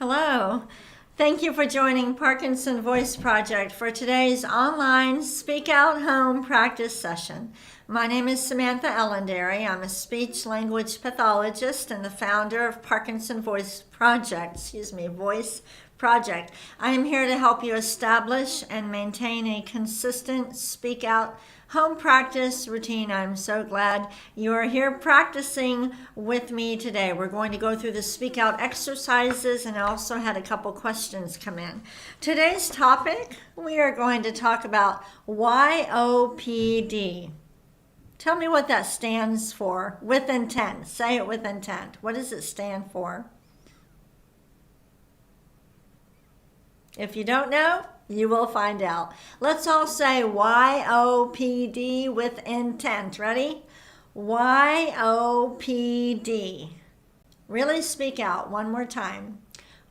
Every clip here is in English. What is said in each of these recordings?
Hello. Thank you for joining Parkinson Voice Project for today's online Speak Out Home practice session. My name is Samantha Ellendary. I'm a speech language pathologist and the founder of Parkinson Voice Project. I am here to help you establish and maintain a consistent Speak Out home practice routine. I'm so glad you are here practicing with me today. We're going to go through the Speak Out exercises, and I also had a couple questions come in. Today's topic, we are going to talk about YOPD. Tell me what that stands for. With intent. Say it with intent. What does it stand for? If you don't know, you will find out. Let's all say YOPD with intent. Ready? YOPD. Really speak out one more time.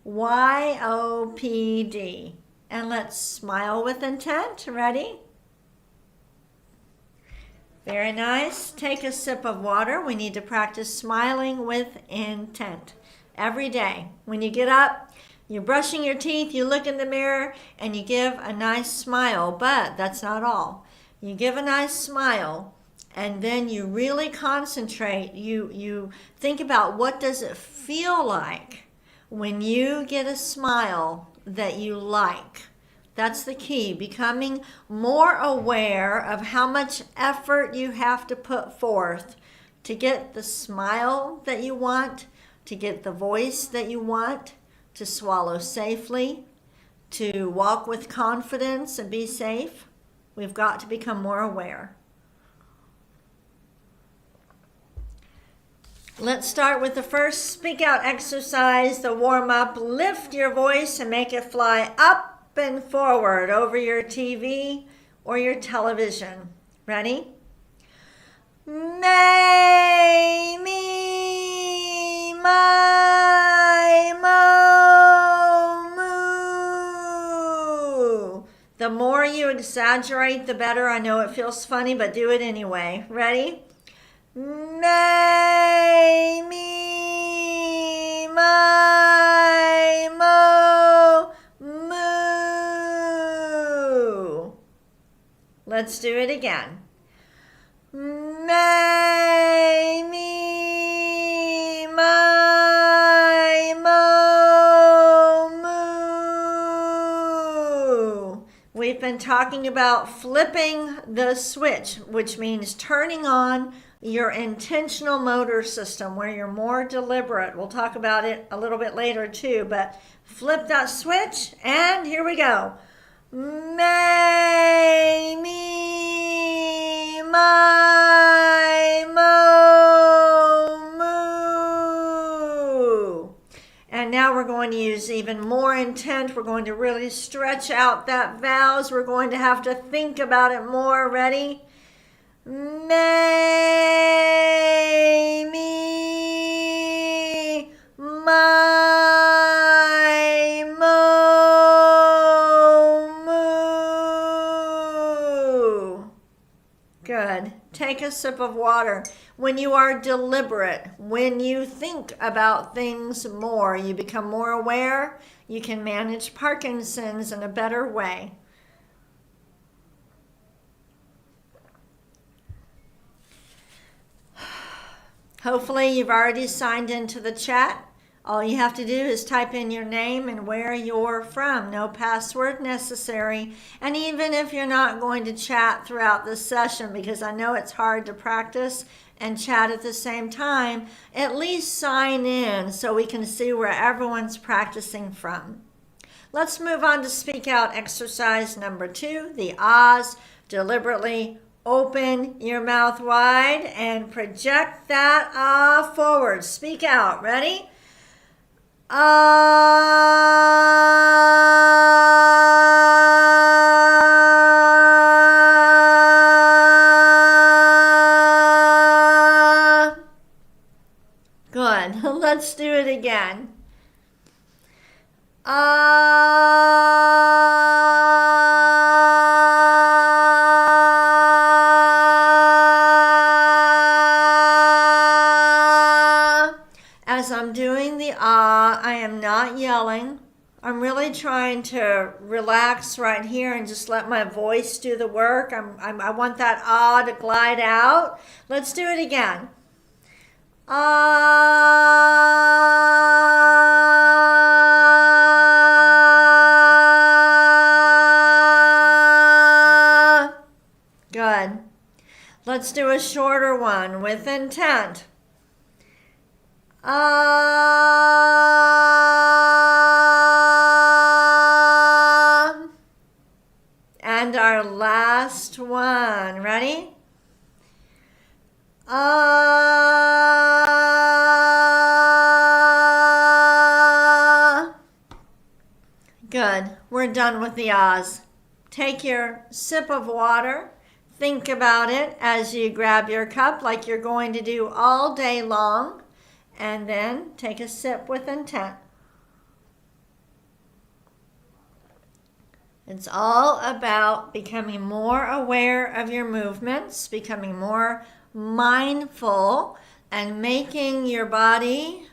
YOPD. And let's smile with intent. Ready? Very nice. Take a sip of water. We need to practice smiling with intent every day. When you get up, you're brushing your teeth, you look in the mirror, and you give a nice smile, but that's not all. You give a nice smile, and then you really concentrate. You think about what does it feel like when you get a smile that you like. That's the key, becoming more aware of how much effort you have to put forth to get the smile that you want, to get the voice that you want, to swallow safely, to walk with confidence and be safe. We've got to become more aware. Let's start with the first Speak Out exercise, the warm-up. Lift your voice and make it fly up and forward over your TV or your television. Ready? May, me, my, mo, moo. The more you exaggerate, the better. I know it feels funny, but do it anyway. Ready? May, me, my, mo, moo. Let's do it again. May, me, my, mo, moo. We've been talking about flipping the switch, which means turning on your intentional motor system where you're more deliberate. We'll talk about it a little bit later too, but flip that switch and here we go. May, me, my, mo, moo. And now we're going to use even more intent. We're going to really stretch out that vowels. We're going to have to think about it more. Ready? May, me, my, mo, moo. Good. Take a sip of water. When you are deliberate, when you think about things more, you become more aware, you can manage Parkinson's in a better way. Hopefully you've already signed into the chat. All you have to do is type in your name and where you're from. No password necessary. And even if you're not going to chat throughout the session, because I know it's hard to practice and chat at the same time, at least sign in so we can see where everyone's practicing from. Let's move on to Speak Out exercise number 2, the ahs. Deliberately open your mouth wide and project that ah forward. Speak out. Ready? Ah. Good. Let's do it again. as I'm doing the ah, I am not yelling. I'm really trying to relax right here and just let my voice do the work. I want that ah to glide out. Let's do it again. Ah. Good. Let's do a shorter one with intent. And our last one. Ready? Good. We're done with the ahs. Take your sip of water. Think about it as you grab your cup like you're going to do all day long. And then take a sip with intent. It's all about becoming more aware of your movements, becoming more mindful, and making your body,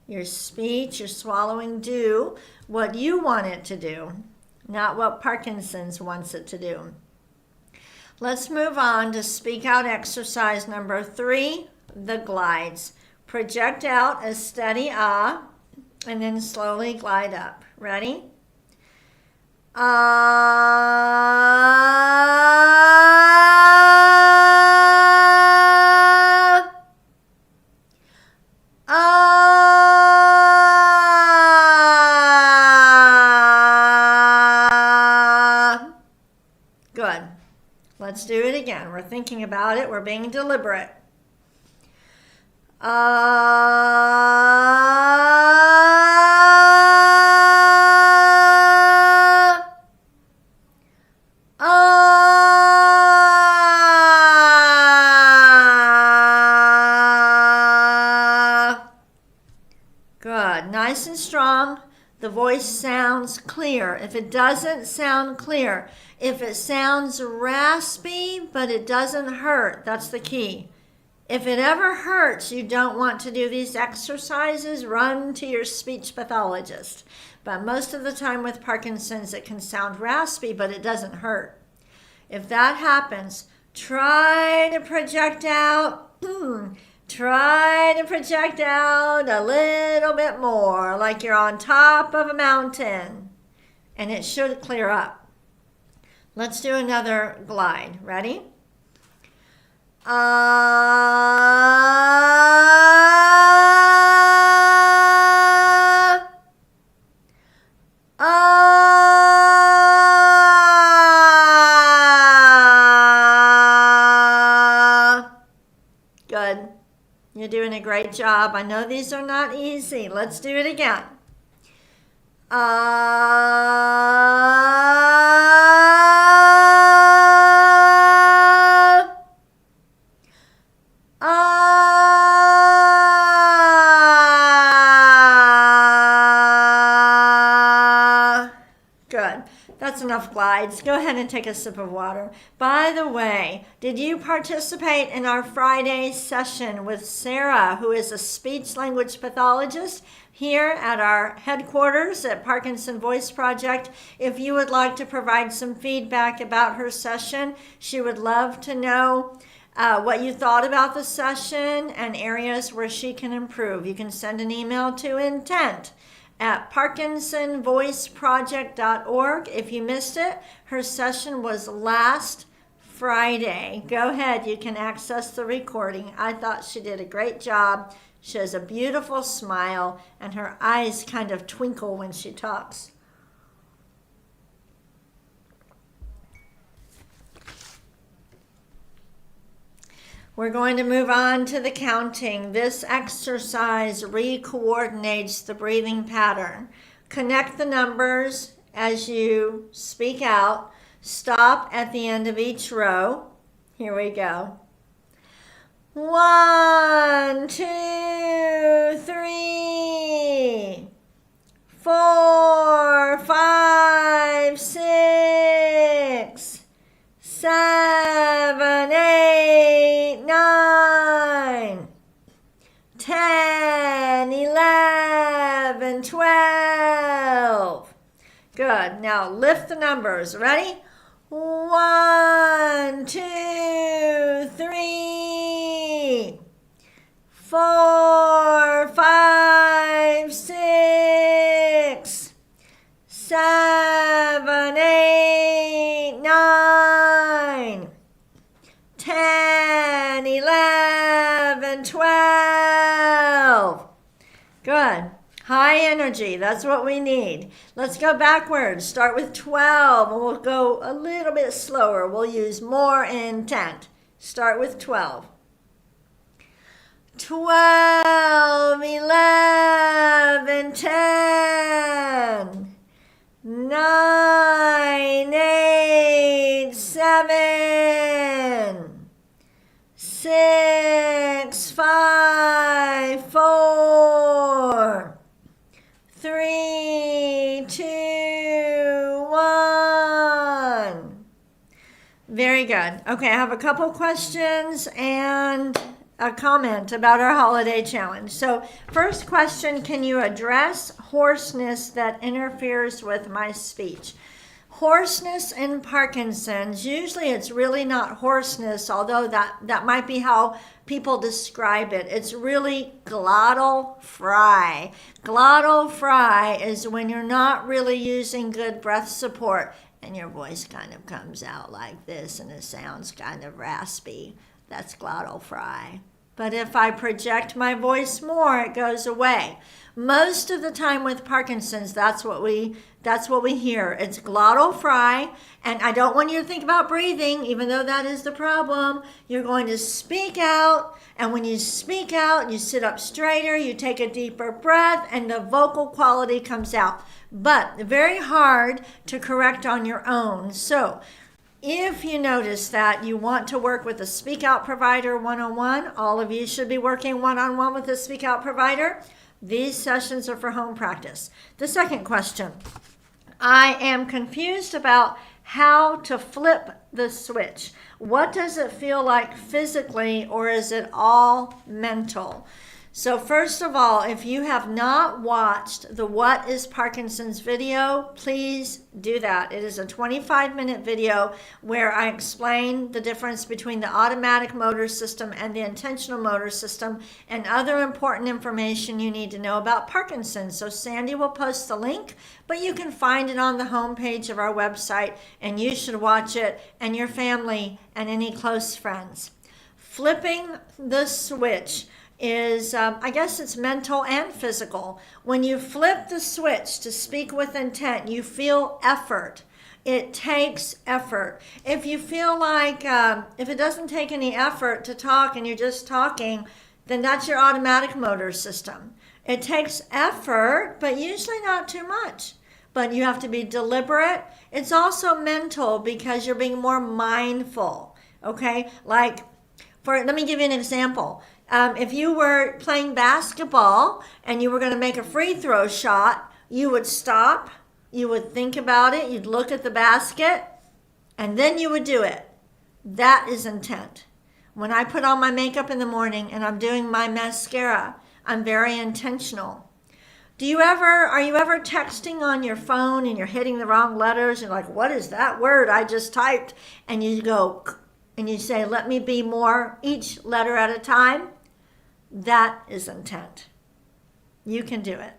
your speech, your swallowing do what you want it to do, not what Parkinson's wants it to do. Let's move on to speak out exercise number 3, the glides. Project out a steady ah, and then slowly glide up. Ready? Ah. Ah. Good. Let's do it again. We're thinking about it. We're being deliberate. Good. Nice and strong. The voice sounds clear. If it doesn't sound clear, if it sounds raspy but it doesn't hurt, that's the key. If it ever hurts, you don't want to do these exercises, run to your speech pathologist. But most of the time with Parkinson's, it can sound raspy, but it doesn't hurt. If that happens, try to project out. Try to project out a little bit more, like you're on top of a mountain. And it should clear up. Let's do another glide. Ready? Good. You're doing a great job. I know these are not easy. Let's do it again. Good. That's enough glides. Go ahead and take a sip of water. By the way, did you participate in our Friday session with Sarah, who is a speech language pathologist here at our headquarters at Parkinson Voice Project? If you would like to provide some feedback about her session, she would love to know what you thought about the session and areas where she can improve. You can send an email to intent@parkinsonvoiceproject.org. If you missed it, her session was last Friday. Go ahead, you can access the recording. I thought she did a great job. She has a beautiful smile, and her eyes kind of twinkle when she talks. We're going to move on to the counting. This exercise re-coordinates the breathing pattern. Connect the numbers as you speak out. Stop at the end of each row. Here we go. 1, 2, 3, 4, 5, 6, 7, 8, 9, 10, 11, 11, 12. Good. Now lift the numbers. Ready? 1, 2, 3, 4, 5, 6, 7, 8, 9, 10, 11, 12. Good. High energy. That's what we need. Let's go backwards. Start with 12, and we'll go a little bit slower. We'll use more intent. Start with 12. 12, 11, 10, 9, 8, 7, 6, 5, 4, 3, 2, 1. Very good. Okay, I have a couple questions and a comment about our holiday challenge. So, first question, can you address hoarseness that interferes with my speech? Hoarseness in Parkinson's, usually it's really not hoarseness, although that might be how people describe it. It's really glottal fry. Glottal fry is when you're not really using good breath support and your voice kind of comes out like this and it sounds kind of raspy. That's glottal fry. But if I project my voice more, it goes away. Most of the time with Parkinson's, that's what we hear. It's glottal fry, and I don't want you to think about breathing, even though that is the problem. You're going to speak out, and when you speak out, you sit up straighter, you take a deeper breath, and the vocal quality comes out. But very hard to correct on your own. So if you notice that you want to work with a Speak Out provider one-on-one, all of you should be working one-on-one with a Speak Out provider. These sessions are for home practice. The second question, I am confused about how to flip the switch. What does it feel like physically, or is it all mental? So first of all, if you have not watched the What is Parkinson's video, please do that. It is a 25-minute video where I explain the difference between the automatic motor system and the intentional motor system and other important information you need to know about Parkinson's. So Sandy will post the link, but you can find it on the homepage of our website, and you should watch it, and your family and any close friends. Flipping the switch is, I guess it's mental and physical. When you flip the switch to speak with intent, you feel effort. It takes effort. If you feel like, if it doesn't take any effort to talk and you're just talking, then that's your automatic motor system. It takes effort, but usually not too much. But you have to be deliberate. It's also mental because you're being more mindful, okay? Like, let me give you an example. If you were playing basketball and you were going to make a free throw shot, you would stop, you would think about it, you'd look at the basket, and then you would do it. That is intent. When I put on my makeup in the morning and I'm doing my mascara, I'm very intentional. Are you ever texting on your phone and you're hitting the wrong letters? You're like, what is that word I just typed? And you go, and you say, let me be more, each letter at a time. That is intent. You can do it.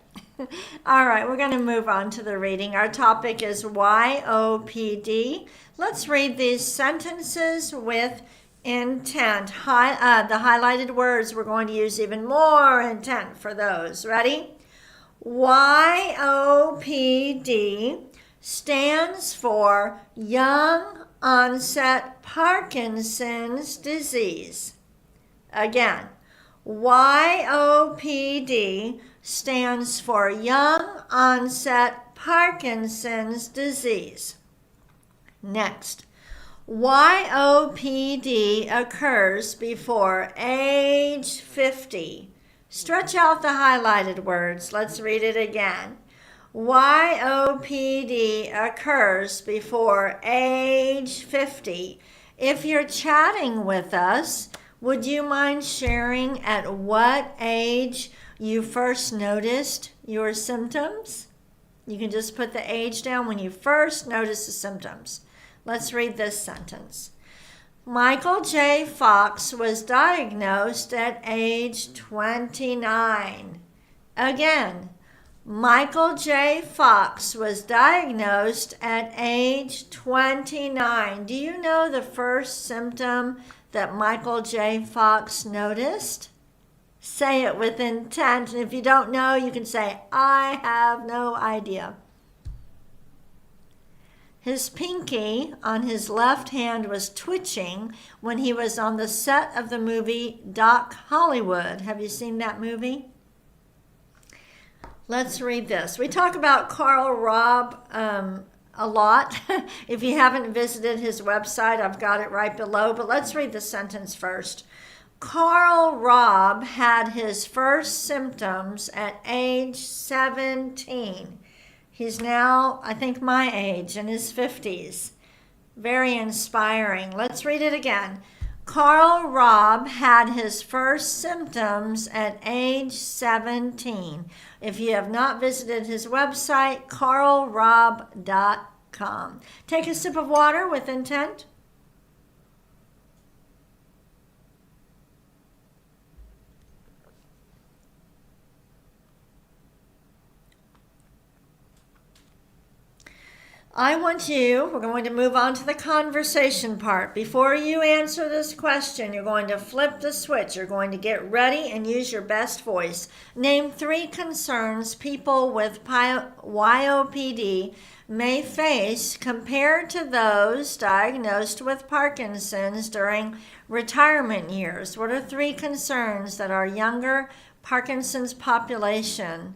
All right, we're going to move on to the reading. Our topic is YOPD. Let's read these sentences with intent. The highlighted words, we're going to use even more intent for those. Ready? YOPD stands for Young Onset Parkinson's Disease. Again, YOPD stands for Young Onset Parkinson's Disease. Next, YOPD occurs before age 50. Stretch out the highlighted words. Let's read it again. YOPD occurs before age 50. If you're chatting with us, would you mind sharing at what age you first noticed your symptoms? You can just put the age down when you first noticed the symptoms. Let's read this sentence. Michael J. Fox was diagnosed at age 29. Again, Michael J. Fox was diagnosed at age 29. Do you know the first symptom that Michael J. Fox noticed? Say it with intent. And if you don't know, you can say, I have no idea. His pinky on his left hand was twitching when he was on the set of the movie Doc Hollywood. Have you seen that movie? Let's read this. We talk about Carl Robb a lot. If you haven't visited his website, I've got it right below. But let's read the sentence first. Carl Robb had his first symptoms at age 17. He's now, I think, my age, in his 50s. Very inspiring. Let's read it again. Carl Robb had his first symptoms at age 17. If you have not visited his website, carlrobb.com. Take a sip of water with intent. We're going to move on to the conversation part. Before you answer this question, you're going to flip the switch. You're going to get ready and use your best voice. Name 3 concerns people with YOPD may face compared to those diagnosed with Parkinson's during retirement years. What are 3 concerns that our younger Parkinson's population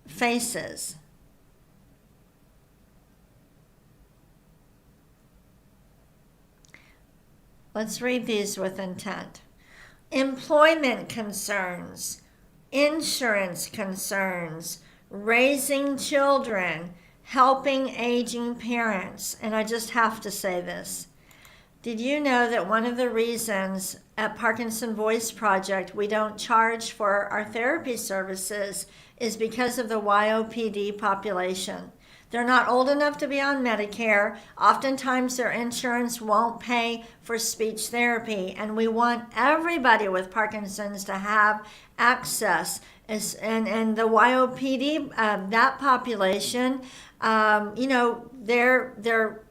faces? Let's read these with intent. Employment concerns, insurance concerns, raising children, helping aging parents. And I just have to say this. Did you know that one of the reasons at Parkinson Voice Project we don't charge for our therapy services is because of the YOPD population? They're not old enough to be on Medicare. Oftentimes their insurance won't pay for speech therapy, and we want everybody with Parkinson's to have access. And the YOPD, that population,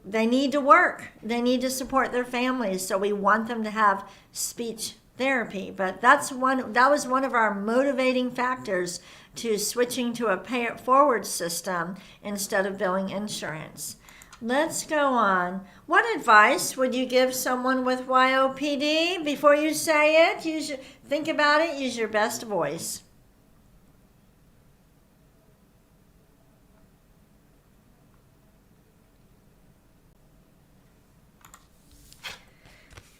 they need to work. They need to support their families, so we want them to have speech therapy. But that was one of our motivating factors to switching to a pay-it-forward system instead of billing insurance. Let's go on. What advice would you give someone with YOPD? Before you say it, think about it, use your best voice.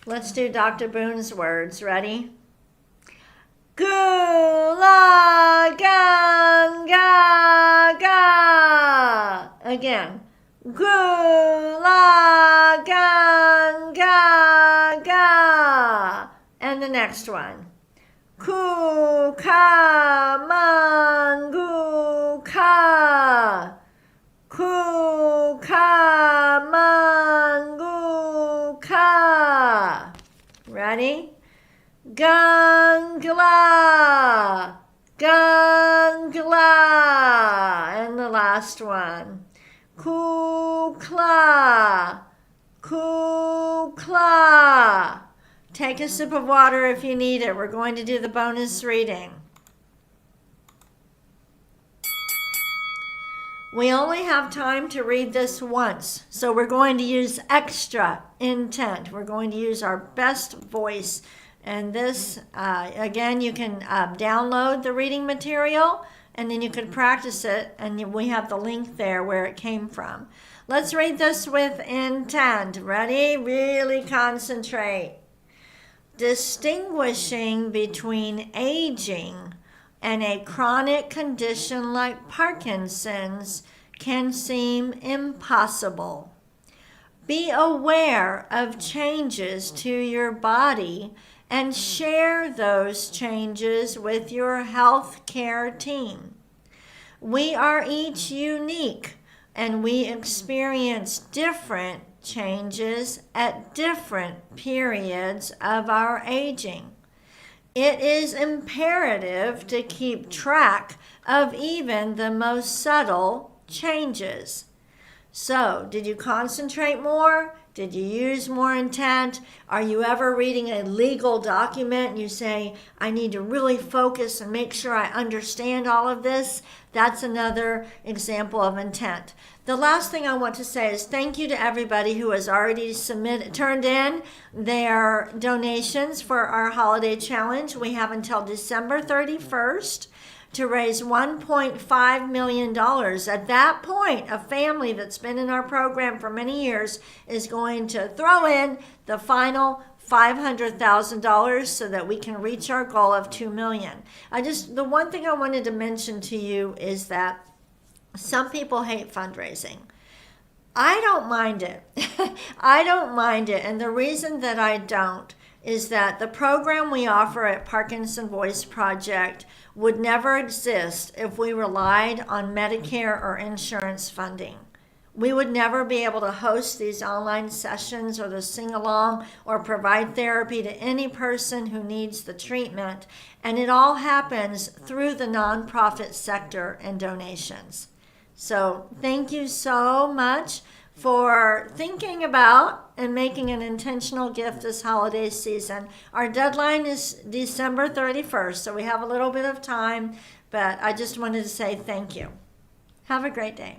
Let's do Dr. Boone's words. Ready? Gula ganga ga. Again. Gula ganga ga. And the next one. Kuka mangu ka. Kuka mangu ka. Ready? Gangla, gangla, and the last one. Kukla, kukla. Take a sip of water if you need it. We're going to do the bonus reading. We only have time to read this once, so we're going to use extra intent. We're going to use our best voice. And this, again, you can download the reading material, and then you can practice it, and we have the link there where it came from. Let's read this with intent. Ready? Really concentrate. Distinguishing between aging and a chronic condition like Parkinson's can seem impossible. Be aware of changes to your body and share those changes with your healthcare team. We are each unique, and we experience different changes at different periods of our aging. It is imperative to keep track of even the most subtle changes. So, did you concentrate more? Did you use more intent? Are you ever reading a legal document and you say, I need to really focus and make sure I understand all of this? That's another example of intent. The last thing I want to say is thank you to everybody who has already turned in their donations for our holiday challenge. We have until December 31st to raise $1.5 million. At that point, a family that's been in our program for many years is going to throw in the final $500,000 so that we can reach our goal of $2 million. The one thing I wanted to mention to you is that some people hate fundraising. I don't mind it. I don't mind it. And the reason that I don't is that the program we offer at Parkinson Voice Project would never exist if we relied on Medicare or insurance funding. We would never be able to host these online sessions or to sing along or provide therapy to any person who needs the treatment. And it all happens through the nonprofit sector and donations. So thank you so much for thinking about and making an intentional gift this holiday season. Our deadline is December 31st, so we have a little bit of time, but I just wanted to say thank you. Have a great day.